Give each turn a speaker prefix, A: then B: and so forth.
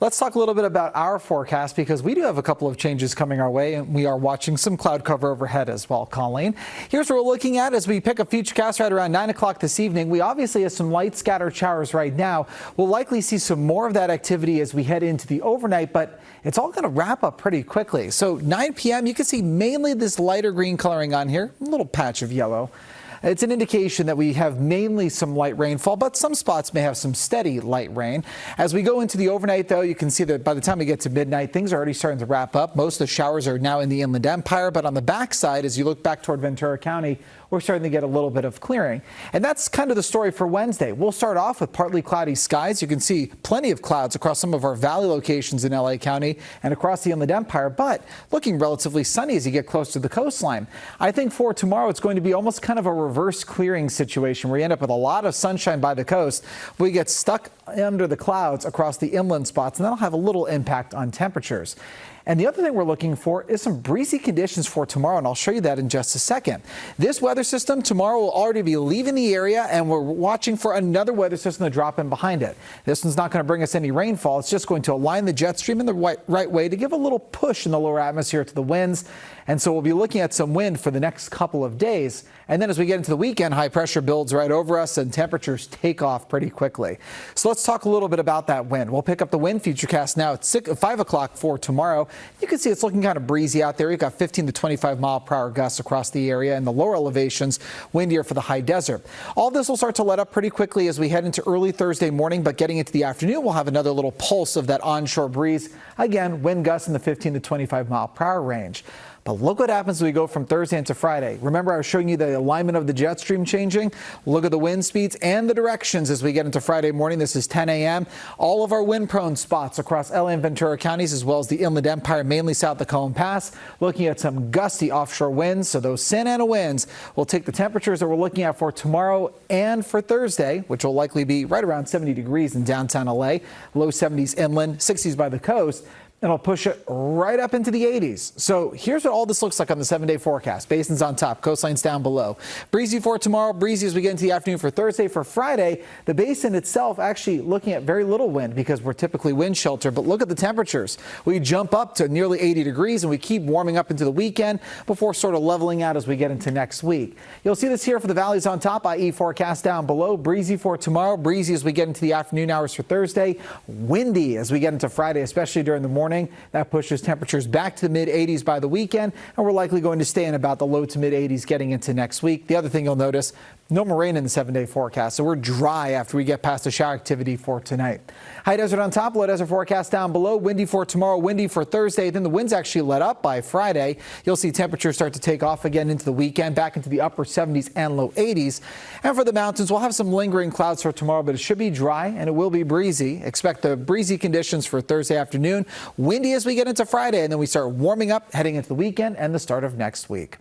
A: Let's talk a little bit about our forecast because we do have a couple of changes coming our way, and we are watching some cloud cover overhead as well, Colleen. Here's what we're looking at as we pick a futurecast right around 9 o'clock this evening. We obviously have some light scattered showers right now. We'll likely see some more of that activity as we head into the overnight, but it's all going to wrap up pretty quickly. So 9 p.m. you can see mainly this lighter green coloring on here, a little patch of yellow. It's an indication that we have mainly some light rainfall, but some spots may have some steady light rain. As we go into the overnight, though, you can see that by the time we get to midnight, things are already starting to wrap up. Most of the showers are now in the Inland Empire, but on the backside, as you look back toward Ventura County, we're starting to get a little bit of clearing. And that's kind of the story for Wednesday. We'll start off with partly cloudy skies. You can see plenty of clouds across some of our valley locations in LA County and across the Inland Empire, but looking relatively sunny as you get close to the coastline. I think for tomorrow, it's going to be almost kind of a reverse clearing situation where you end up with a lot of sunshine by the coast. We get stuck under the clouds across the inland spots, and that'll have a little impact on temperatures. And the other thing we're looking for is some breezy conditions for tomorrow, and I'll show you that in just a second. This weather system tomorrow will already be leaving the area, and we're watching for another weather system to drop in behind it. This one's not going to bring us any rainfall. It's just going to align the jet stream in the right way to give a little push in the lower atmosphere to the winds. And so we'll be looking at some wind for the next couple of days. And then as we get into the weekend, high pressure builds right over us and temperatures take off pretty quickly. So let's talk a little bit about that wind. We'll pick up the wind futurecast now at 5 o'clock for tomorrow. You can see it's looking kind of breezy out there. You've got 15 to 25 mile per hour gusts across the area, and the lower elevations windier for the high desert. All this will start to let up pretty quickly as we head into early Thursday morning, but getting into the afternoon, we'll have another little pulse of that onshore breeze. Again, wind gusts in the 15 to 25 mile per hour range. But look what happens as we go from Thursday into Friday. Remember, I was showing you the alignment of the jet stream changing. Look at the wind speeds and the directions as we get into Friday morning. This is 10 a.m. All of our wind-prone spots across LA and Ventura counties, as well as the Inland Empire, mainly south of Cohen Pass, looking at some gusty offshore winds. So those Santa Ana winds will take the temperatures that we're looking at for tomorrow and for Thursday, which will likely be right around 70 degrees in downtown LA, low 70s inland, 60s by the coast. And I'll push it right up into the 80s. So here's what all this looks like on the 7-day forecast. Basins on top, coastlines down below. Breezy for tomorrow, breezy as we get into the afternoon for Thursday. For Friday, the basin itself actually looking at very little wind because we're typically wind shelter. But look at the temperatures. We jump up to nearly 80 degrees and we keep warming up into the weekend before sort of leveling out as we get into next week. You'll see this here for the valleys on top, i.e. forecast down below. Breezy for tomorrow, breezy as we get into the afternoon hours for Thursday. Windy as we get into Friday, especially during the morning. That pushes temperatures back to the mid-80s by the weekend, and we're likely going to stay in about the low to mid-80s getting into next week. The other thing you'll notice, no more rain in the 7-day forecast, so we're dry after we get past the shower activity for tonight. High desert on top, low desert forecast down below. Windy for tomorrow, windy for Thursday. Then the winds actually let up by Friday. You'll see temperatures start to take off again into the weekend, back into the upper 70s and low 80s. And for the mountains, we'll have some lingering clouds for tomorrow, but it should be dry and it will be breezy. Expect the breezy conditions for Thursday afternoon. Windy as we get into Friday, and then we start warming up heading into the weekend and the start of next week.